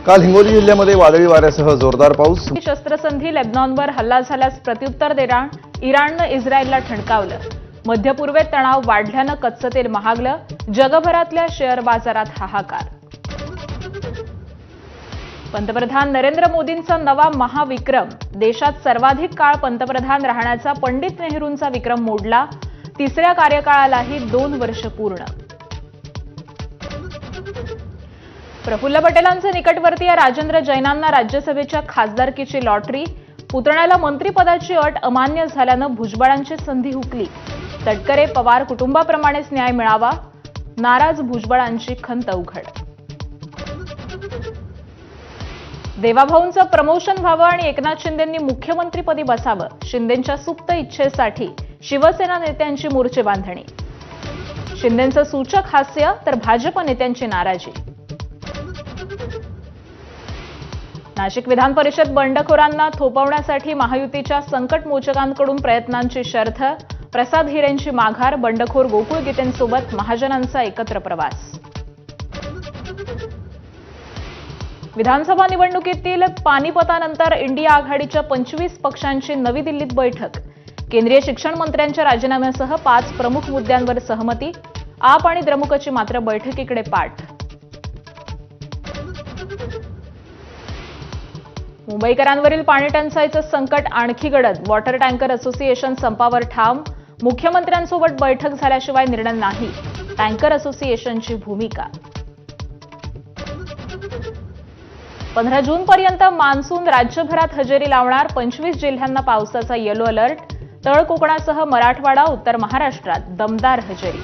काल हिंगोली जिल्ह्यामध्ये वादळी वाऱ्यासह जोरदार पाऊस. शस्त्रसंधी लेबनॉनवर हल्ला झाल्यास प्रत्युत्तर देण्यास इराणनं इस्रायलला ठणकावलं. मध्य पूर्वेत तणाव वाढल्यानं कच्चं तेल महागलं. जगभरातल्या शेअर बाजारात हाहाकार. पंतप्रधान नरेंद्र मोदींचा नवा महाविक्रम. देशात सर्वाधिक काळ पंतप्रधान राहण्याचा पंडित नेहरूंचा विक्रम मोडला. तिसऱ्या कार्यकाळालाही 2 वर्ष पूर्ण. प्रफुल्ल पटेलांचे निकटवर्तीय राजेंद्र जैनांना राज्यसभेच्या खासदारकीची लॉटरी. पुतण्याला मंत्रिपदाची अट अमान्य झाल्यानं भुजबळांची संधी हुकली. तटकरे पवार कुटुंबाप्रमाणेच न्याय मिळावा. नाराज भुजबळांची खंत उघड. देवाभाऊंचं प्रमोशन व्हावं आणि एकनाथ शिंदेंनी मुख्यमंत्रीपदी बसावं. शिंदेंच्या सुप्त इच्छेसाठी शिवसेना नेत्यांची मोर्चे बांधणी. शिंदेंचं सूचक हास्य तर भाजप नेत्यांची नाराजी. नाशिक विधान परिषद बंडखोरांना थोपवण्यासाठी महायुतीच्या संकटमोचकांकडून प्रयत्नांची शर्थ. प्रसाद हिरेंची माघार. बंडखोर गोकुळ गीतेंसोबत महाजनांचा एकत्र प्रवास. विधानसभा निवडणुकीतील पानिपतानंतर इंडिया आघाडीच्या 25 पक्षांची नवी दिल्लीत बैठक. केंद्रीय शिक्षण मंत्र्यांच्या राजीनाम्यासह 5 प्रमुख मुद्द्यांवर सहमती. आप आणि द्रमुकची मात्र बैठकीकडे पाठ. मुंबईकरांवरील पाणी टंचाईचं संकट आणखी गडद. वॉटर टँकर असोसिएशन संपावर ठाम. मुख्यमंत्र्यांसोबत बैठक झाल्याशिवाय निर्णय नाही. टँकर असोसिएशनची भूमिका. 15 जूनपर्यंत मान्सून राज्यभरात हजेरी लावणार. 25 जिल्ह्यांना पावसाचा येलो अलर्ट. तळ कोकणासह मराठवाडा, उत्तर महाराष्ट्रात दमदार हजेरी.